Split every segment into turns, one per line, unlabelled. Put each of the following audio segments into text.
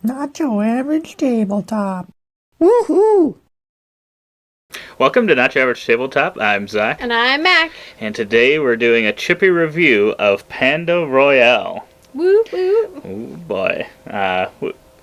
Not your average tabletop. Woohoo!
Welcome to Not Your Average Tabletop. I'm Zach.
And I'm Mac.
And today we're doing a chippy review of Panda Royale.
Woo woo.
Oh boy.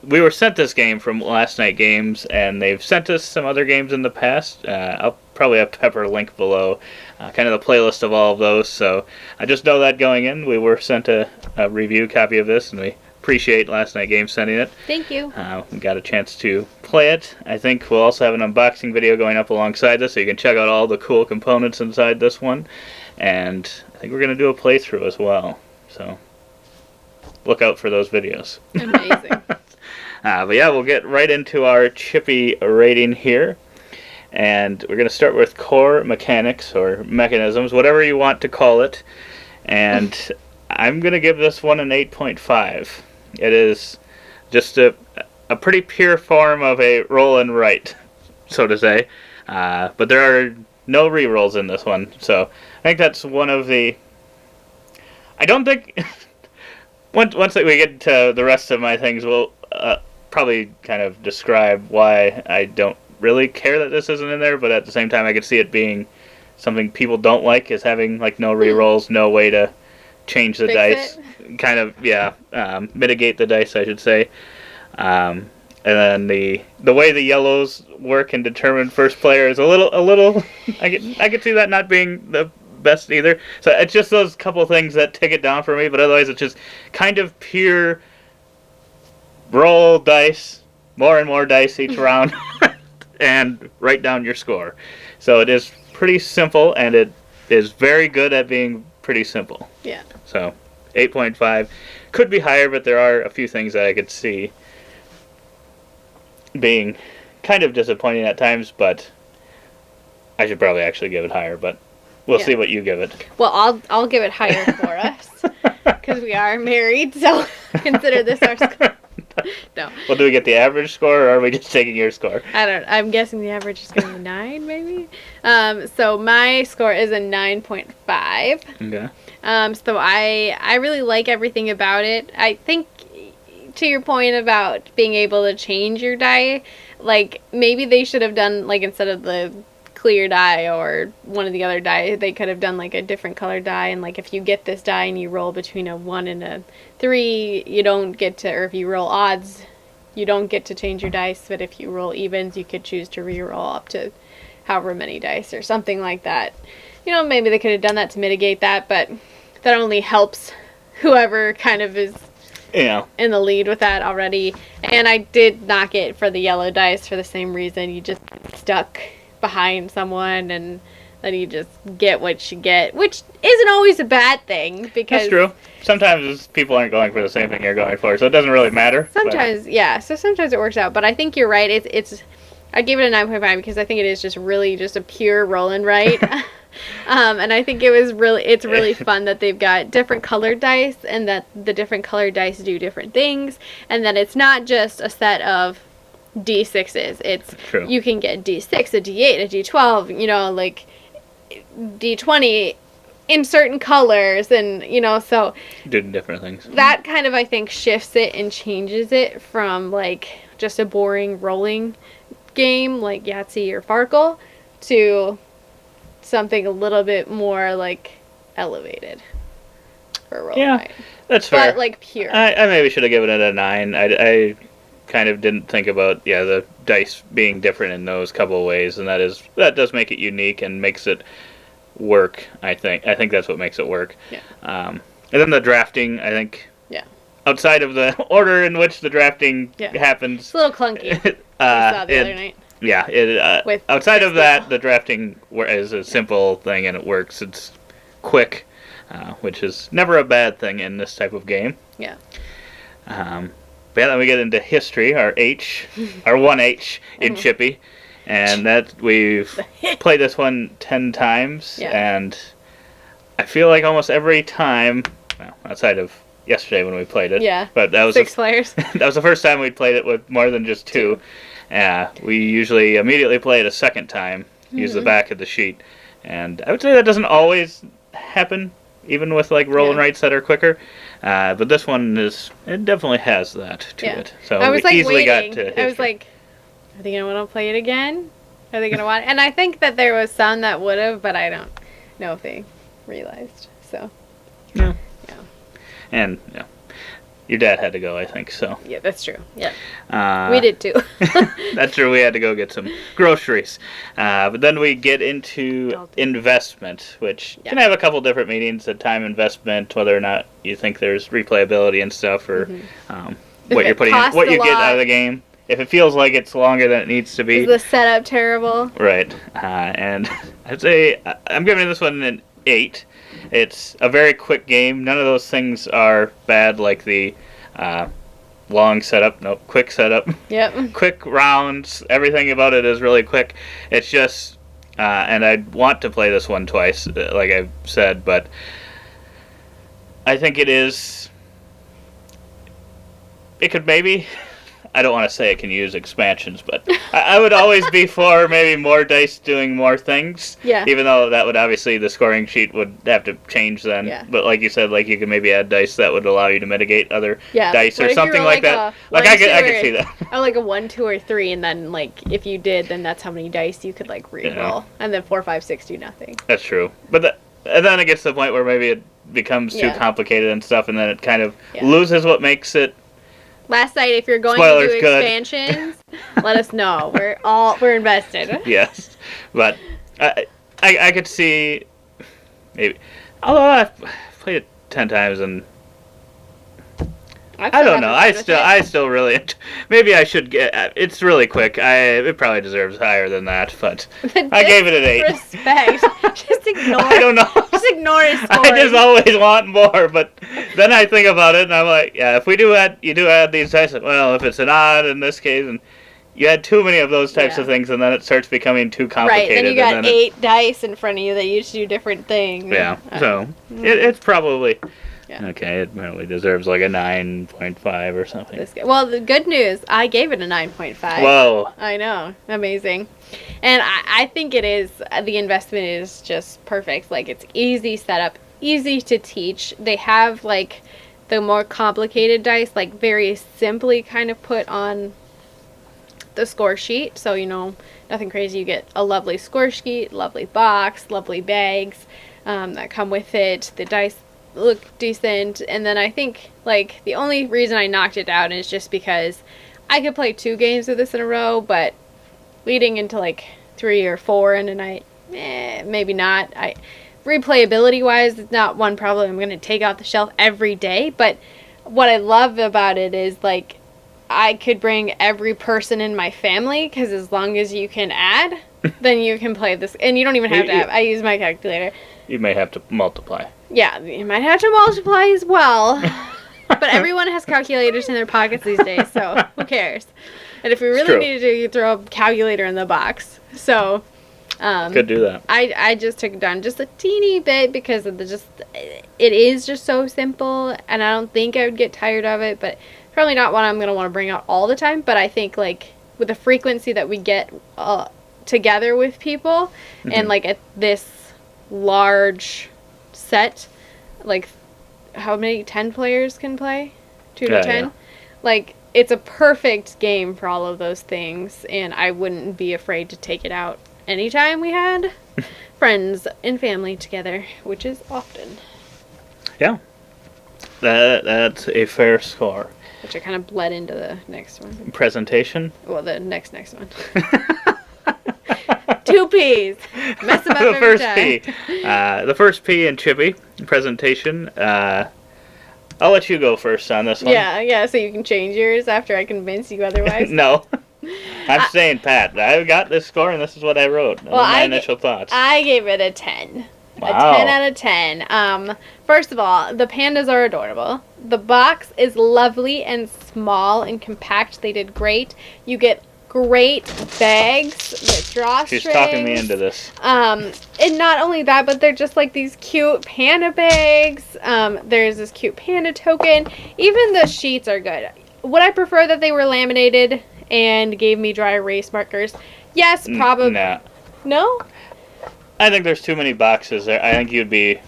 We were sent this game from Last Night Games, and they've sent us some other games in the past. I'll probably have Pepper link below, kind of the playlist of all of those. So I just know that going in, we were sent a review copy of this, and we appreciate Last Night Games sending it.
Thank you.
We got a chance to play it. I think we'll also have an unboxing video going up alongside this, so you can check out all the cool components inside this one. And I think we're going to do a playthrough as well. So look out for those videos.
Amazing.
But yeah, we'll get right into our chippy rating here. And we're going to start with core mechanics or mechanisms, whatever you want to call it. And I'm going to give this one an 8.5. It is just a pretty pure form of a roll and write, so to say. But there are no rerolls in this one. So I think that's one of the... I don't think... Once we get to the rest of my things, we'll probably kind of describe why I don't really care that this isn't in there, but at the same time I could see it being something people don't like, is having like no rerolls, no way to change the
Fix
dice.
it.
Kind of, yeah, mitigate the dice, I should say. And then the way the yellows work and determine first player is a little I could see that not being the best either. So it's just those couple things that take it down for me, but otherwise it's just kind of pure roll dice, more and more dice each round, and write down your score. So it is pretty simple, and it is very good at being pretty simple.
Yeah.
So 8.5 could be higher, but there are a few things that I could see being kind of disappointing at times, but I should probably actually give it higher, but we'll see what you give it.
Well, I'll give it higher for us because we are married, so consider this our score. No.
Well, do we get the average score, or are we just taking your score?
I'm guessing the average is going to be 9, maybe. So my score is a 9.5.
Okay.
So I really like everything about it. I think, to your point about being able to change your die, like maybe they should have done, like, instead of the clear die or one of the other die, they could have done like a different color die, and like if you get this die and you roll between a 1 and a 3, you don't get to, or if you roll odds, you don't get to change your dice, but if you roll evens, you could choose to re-roll up to however many dice or something like that. You know, maybe they could have done that to mitigate that, but that only helps whoever kind of is in the lead with that already. And I did knock it for the yellow dice for the same reason. You just stuck behind someone, and then you just get what you get, which isn't always a bad thing, because
that's true. Sometimes people aren't going for the same thing you're going for, so it doesn't really matter.
Sometimes, yeah. So sometimes it works out, but I think you're right. It's I gave it a 9.5 because I think it is just really just a pure roll and write. And I think it's really fun that they've got different colored dice, and that the different colored dice do different things, and that it's not just a set of D6s. It's
true.
You can get D6, a D8, a D12, you know, like D20 in certain colors, and you know, so
doing different things.
That kind of, I think, shifts it and changes it from like just a boring rolling game like Yahtzee or Farkle to something a little bit more like elevated for rolling.
Yeah, that's fair.
But like pure.
I maybe should have given it a 9. I kind of didn't think about the dice being different in those couple of ways, and that does make it unique and makes it work. I think that's what makes it work.
Yeah.
And then the drafting, I think.
Yeah.
Outside of the order in which the drafting happens,
It's a little clunky. We saw the other night.
Yeah. Outside of that, the drafting is a simple thing and it works. It's quick, which is never a bad thing in this type of game.
Yeah.
But then we get into history, our 1H in Chippy, and that we've played this one 10 times, and I feel like almost every time, well, outside of yesterday when we played it, but that was
6 players.
That was the first time we'd played it with more than just 2. We usually immediately play it a second time, use the back of the sheet, and I would say that doesn't always happen even with like roll and
Yeah.
writes that are quicker. But this one it definitely has that to
Yeah.
it. So
I was
we
like
easily
waiting.
got to history.
I was like, are they gonna want to play it again? Are they gonna want? And I think that there was some that would have, but I don't know if they realized. So
yeah.
yeah,
And yeah, your dad had to go, I think. So
yeah, that's true. Yeah,
uh,
we did too.
that's true. We had to go get some groceries. But then we get into
Adulting.
investment, which
Yeah.
can have a couple different meanings: the time investment, whether or not you think there's replayability and stuff, or
If
what
it
you're putting,
costs
what
a
you get out
lot.
of the game. If it feels like it's longer than it needs to be,
Is the setup terrible?
right? And I'd say I'm giving this one an 8. It's a very quick game. None of those things are bad, like the long setup. Nope, quick setup.
Yep.
Quick rounds. Everything about it is really quick. It's just, and I'd want to play this one twice, like I've said, but I think it is. It could maybe. I don't want to say it can use expansions, but I would always be for maybe more dice doing more things.
Yeah.
Even though that would obviously the scoring sheet would have to change then.
Yeah.
But like you said, like you could maybe add dice that would allow you to mitigate other
Yeah.
dice
What
or
if you
something
roll
like that.
a
Like
1,
I could
2,
see that.
Oh, like a 1, 2, or 3, and then like if you did, then that's how many dice you could like re-roll,
Yeah.
and then 4, 5, 6 do nothing.
That's true. But and then it gets to the point where maybe it becomes too
Yeah.
complicated and stuff, and then it kind of
Yeah.
loses what makes it.
Last night, if you're going
Spoilers,
to do
good.
expansions, let us know. We're invested.
Yes, but I could see maybe. Although I've played it 10 times and I don't know. I still really. Maybe I should get. It's really quick. It probably deserves higher than that, but I gave it an 8.
Respect. Just ignore.
I don't know.
Just ignore his score.
I just always want more, but then I think about it and I'm like, yeah, if we do add these dice. Well, if it's an odd in this case, and you add too many of those types
Yeah.
of things, and then it starts becoming too
Right.
complicated.
Then you got
and
8 dice in front of you that you should do different things.
Yeah. So it's probably.
Yeah.
Okay, it probably deserves like a 9.5 or something.
Well, the good news, I gave it a 9.5.
Whoa.
I know. Amazing. And I think it is, the investment is just perfect. Like, it's easy setup, easy to teach. They have, like, the more complicated dice, like, very simply kind of put on the score sheet. So, nothing crazy. You get a lovely score sheet, lovely box, lovely bags that come with it. The dice look decent, and then I think like the only reason I knocked it down is just because I could play 2 games of this in a row, but leading into like 3 or 4 in a night, maybe not. Replayability wise, it's not one problem I'm going to take off the shelf every day, but what I love about it is like I could bring every person in my family, because as long as you can add, then you can play this, and you don't even have to have. I use my calculator.
You may have to multiply.
Yeah, you might have to multiply as well. But everyone has calculators in their pockets these days, so who cares? And if we really
true.
needed to, you throw a calculator in the box. So,
Could do that.
I just took it down just a teeny bit because of it is just so simple, and I don't think I would get tired of it, but probably not one I'm going to want to bring out all the time. But I think, like, with the frequency that we get together with people, and, like, at this large set, like, how many 10 players can play? 2 to 10?
Yeah.
Like, it's a perfect game for all of those things, and I wouldn't be afraid to take it out anytime we had friends and family together, which is often.
Yeah. That's a fair score.
Which I kind of bled into the next one.
Presentation?
Well, the next one. 2 P's. Mess them up
the
every
first
time.
P. The first P in Chippy presentation. I'll let you go first on this one.
Yeah, so you can change yours after I convince you otherwise.
No. I'm saying Pat. I got this score and this is what I wrote.
Well,
my initial thoughts.
I gave it a 10.
Wow.
A 10 out of 10. First of all, the pandas are adorable. The box is lovely and small and compact. They did great. You get great bags with drawstrings.
She's talking me into this.
And not only that, but they're just like these cute panda bags. There's this cute panda token. Even the sheets are good. Would I prefer that they were laminated and gave me dry erase markers? Yes, probably.
Nah.
No?
I think there's too many boxes there. I think you'd be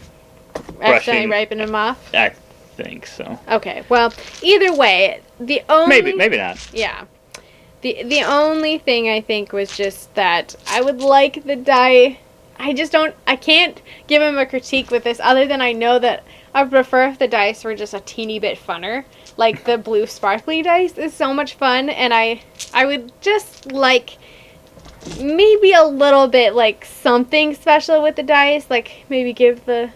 accidentally ripen them off?
I think so.
Okay, well, either way, the only...
Maybe not.
Yeah. The only thing I think was just that I would like the die. I can't give him a critique with this other than I know that I would prefer if the dice were just a teeny bit funner. Like the blue sparkly dice is so much fun, and I would just like maybe a little bit like something special with the dice, like maybe give the,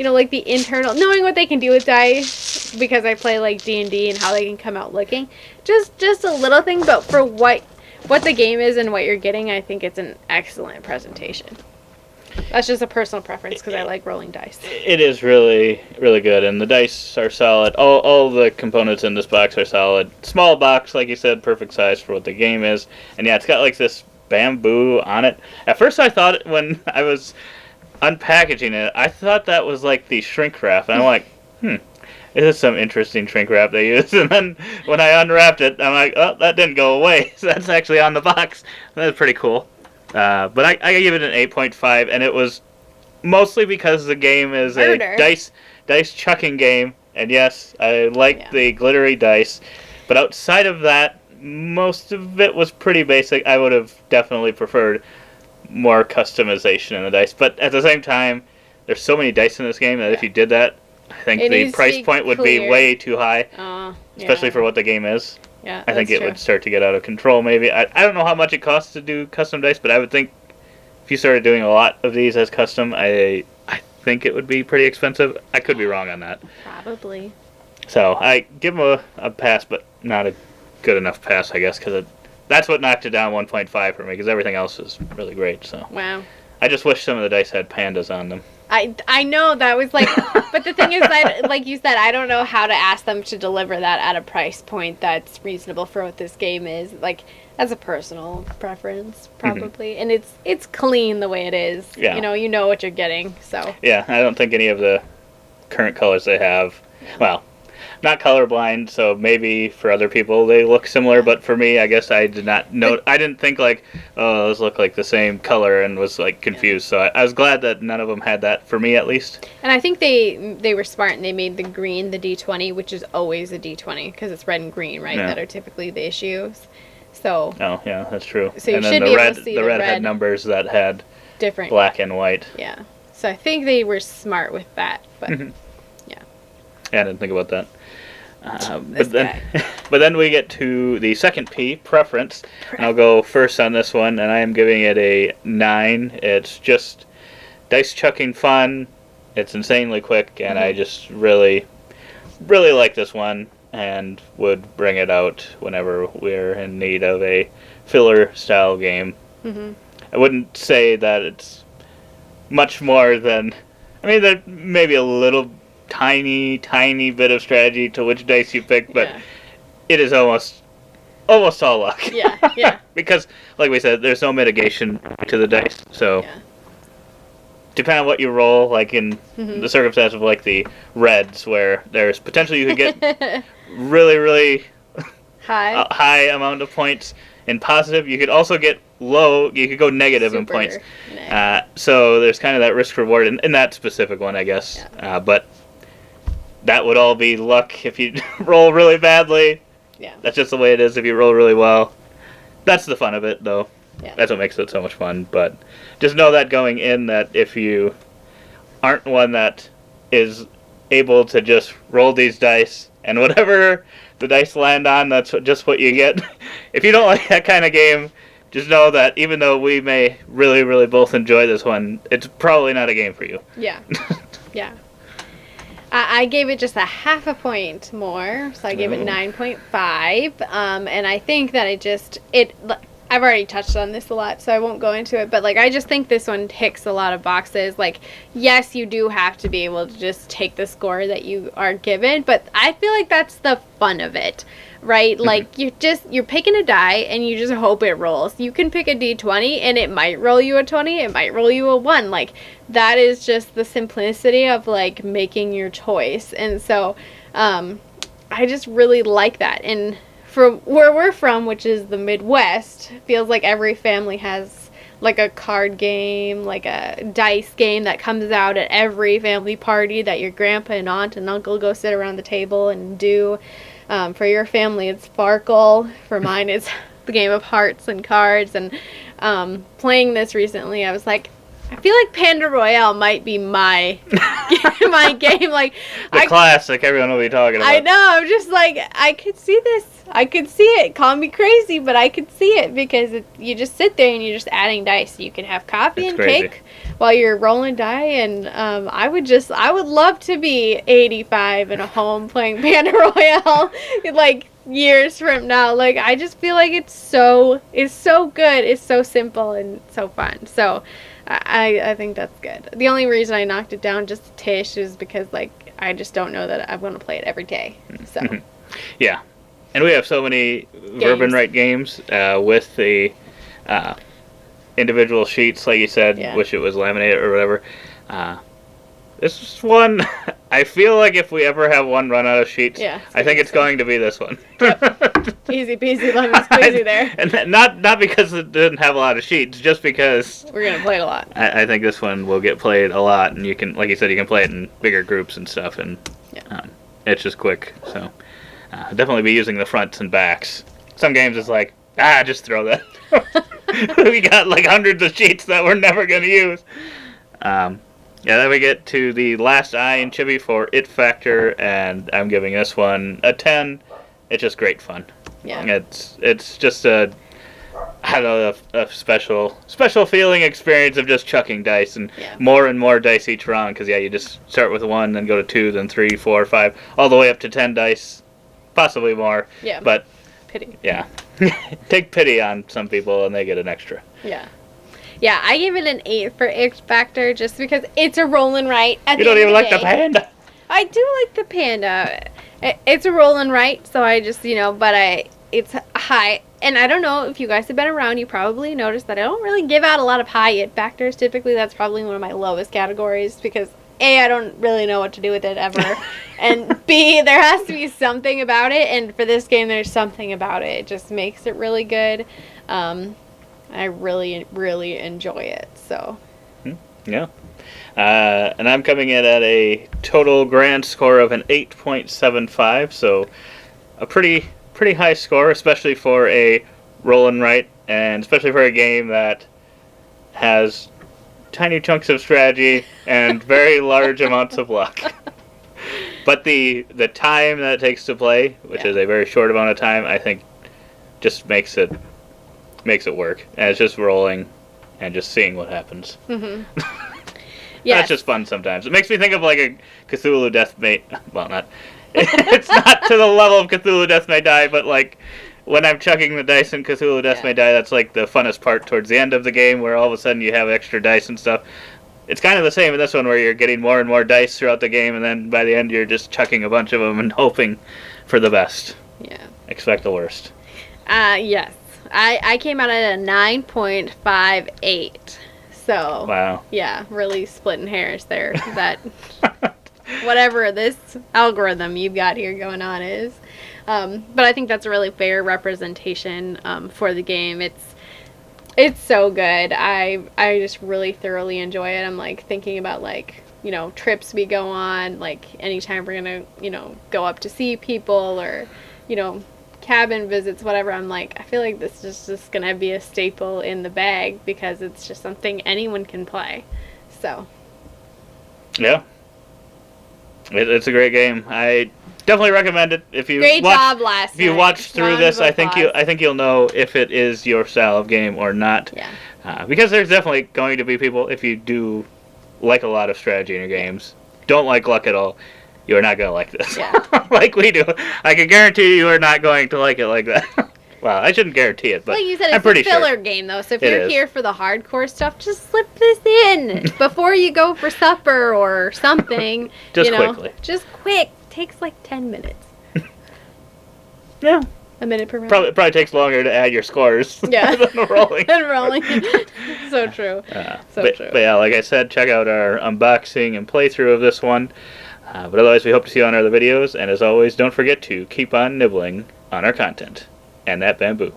like the internal, knowing what they can do with dice, because I play like D&D and how they can come out looking. Just a little thing, but for what the game is and what you're getting, I think it's an excellent presentation. That's just a personal preference because I like rolling dice.
It is really, really good, and the dice are solid. All the components in this box are solid. Small box, like you said, perfect size for what the game is. And yeah, it's got like this bamboo on it. At first I thought when I was unpackaging it, I thought that was like the shrink wrap. And I'm like, this is some interesting shrink wrap they use. And then when I unwrapped it, I'm like, oh, that didn't go away. So that's actually on the box. That's pretty cool. But I give it an 8.5, and it was mostly because the game is a dice chucking game. And yes, I like the glittery dice. But outside of that, most of it was pretty basic. I would have definitely preferred more customization in the dice. But at the same time, there's so many dice in this game that if you did that, I think the price point would be way too high, especially for what the game is.
Yeah,
I think it would start to get out of control, maybe. I don't know how much it costs to do custom dice, but I would think if you started doing a lot of these as custom, I think it would be pretty expensive. I could be wrong on that.
Probably.
So I give them a pass, but not a good enough pass, I guess, because that's what knocked it down 1.5 for me, because everything else is really great. So
wow.
I just wish some of the dice had pandas on them.
I know that was like, but the thing is that, like you said, I don't know how to ask them to deliver that at a price point that's reasonable for what this game is. Like, that's a personal preference, probably, and it's clean the way it is.
Yeah.
You know what you're getting. So
yeah, I don't think any of the current colors they have, well, not colorblind, so maybe for other people they look similar, but for me, I guess I did not know. I didn't think like, oh, those look like the same color, and was like confused. So I was glad that none of them had that, for me at least.
And I think they were smart and they made the green the D20, which is always a D20 because it's red and green, right?
Yeah.
That are typically the issues. So.
Oh yeah, that's true.
So you
and
should
then
be able to see
the red had numbers that had
different
black and white.
Yeah. So I think they were smart with that, but yeah.
Yeah, I didn't think about that. But then we get to the second P, preference, and I'll go first on this one, and I am giving it a 9. It's just dice chucking fun. It's insanely quick, and I just really, really like this one, and would bring it out whenever we're in need of a filler style game. I wouldn't say that it's much more than, I mean, there may be a little tiny bit of strategy to which dice you pick, but it is almost all luck.
Yeah.
Because, like we said, there's no mitigation to the dice, so depending on what you roll, like in the circumstance of like the reds, where there's potential you could get really high amount of points in positive. You could also get low. You could go negative in points. So there's kind of that risk reward in that specific one, I guess. But that would all be luck if you roll really badly.
Yeah.
That's just the way it is if you roll really well. That's the fun of it, though.
Yeah.
That's what makes it so much fun. But just know that going in, that if you aren't one that is able to just roll these dice, and whatever the dice land on, that's just what you get. If you don't like that kind of game, just know that even though we may really both enjoy this one, it's probably not a game for you.
Yeah. Yeah. I gave it just a half a point more, so I gave it 9.5. And I think that I've already touched on this a lot, so I won't go into it, but like I just think this one ticks a lot of boxes. Like, yes, you do have to be able to just take the score that you are given, but I feel like that's the fun of it, right? Like you're picking a die and you just hope it rolls. You can pick a D20 and it might roll you a 20, it might roll you a 1. Like, that is just the simplicity of like making your choice. And so I just really like that. And from where we're from, which is the Midwest, feels like every family has like a card game, like a dice game that comes out at every family party that your grandpa and aunt and uncle go sit around the table and do. For your family, it's Sparkle. For mine, it's the game of hearts and cards. And playing this recently, I was like, I feel like Panda Royale might be my my game. Like
The classic everyone will be talking about.
I know. I'm just like, I could see this. I could see it. Call me crazy, but I could see it because you just sit there and you're just adding dice. You can have coffee
It's
and
crazy.
cake while you're rolling die, and I would love to be 85 in a home playing Panda Royale, like years from now. Like I just feel like it's so good. It's so simple and so fun. So I think that's good. The only reason I knocked it down just a tish is because like I just don't know that I'm going to play it every day. So
Yeah. And we have so many verb and write games with the individual sheets, like you said,
Yeah.
wish it was laminated or whatever. This is one, I feel like if we ever have one run out of sheets,
Yeah,
I think it's going to be this one.
easy peasy lemon squeezy there.
And not because it didn't have a lot of sheets, just because
We're going to play it a lot.
I think this one will get played a lot, and you can, like you said, you can play it in bigger groups and stuff, and
Yeah.
it's just quick, so definitely be using the fronts and backs. Some games it's like, just throw that. We got like hundreds of sheets that we're never going to use. Then we get to the last eye in Chibi for It Factor, and I'm giving this one a 10. It's just great fun.
Yeah.
It's just a special feeling experience of just chucking dice and
Yeah.
more and more dice each round, because you just start with 1, then go to 2, then 3, 4, 5, all the way up to 10 dice, possibly more.
Yeah.
But
Pity.
yeah, take pity on some people and they get an extra.
Yeah. Yeah, I gave it an 8 for It Factor just because it's a roll and write.
You don't even like the Panda.
I do like the Panda. It's a roll and write, so I just, it's high. And I don't know if you guys have been around, you probably noticed that I don't really give out a lot of high It Factors. Typically, that's probably one of my lowest categories because A, I don't really know what to do with it ever. And B, there has to be something about it. And for this game, there's something about it. It just makes it really good. I really, really enjoy it. So,
Yeah. And I'm coming in at a total grand score of an 8.75, so a pretty high score, especially for a roll and write, and especially for a game that has tiny chunks of strategy and very large amounts of luck. But the time that it takes to play, which is a very short amount of time, I think just makes it work. And it's just rolling and just seeing what happens.
yeah.
That's just fun sometimes. It makes me think of like a Cthulhu Death May... Well, not... It's not to the level of Cthulhu Death May Die, but like when I'm chucking the dice in Cthulhu Death May Die, that's like the funnest part towards the end of the game, where all of a sudden you have extra dice and stuff. It's kind of the same in this one, where you're getting more and more dice throughout the game, and then by the end you're just chucking a bunch of them and hoping for the best.
Yeah.
Expect the worst.
Yes. I came out at a 9.58. So,
Wow.
yeah, really splitting hairs there. That whatever this algorithm you've got here going on is. But I think that's a really fair representation for the game. It's so good. I just really thoroughly enjoy it. I'm like thinking about like, trips we go on, like anytime we're gonna, go up to see people or, cabin visits, whatever. I'm like, I feel like this is just gonna be a staple in the bag because it's just something anyone can play. So
Yeah. It's a great game. I definitely recommend it. If you
great job last
If you
night.
watch through
Round
this,
of
I think
applause.
you'll know if it is your style of game or not.
Yeah.
Because there's definitely going to be people, if you do like a lot of strategy in your games, don't like luck at all, you are not going to like this.
Yeah.
Like we do. I can guarantee you are not going to like it like that. Well, I shouldn't guarantee it, but
Like you said,
I'm
it's
pretty
a filler
sure.
game, though. So if
It
you're
is.
here for the hardcore stuff, just slip this in before you go for supper or something.
Just quickly.
Just quick. Takes like 10 minutes.
Yeah.
A minute per round.
Probably takes longer to add your scores
Yeah.
than rolling.
And rolling. So true. So true.
But yeah, like I said, check out our unboxing and playthrough of this one. But otherwise, we hope to see you on our other videos. And as always, don't forget to keep on nibbling on our content. And that bamboo.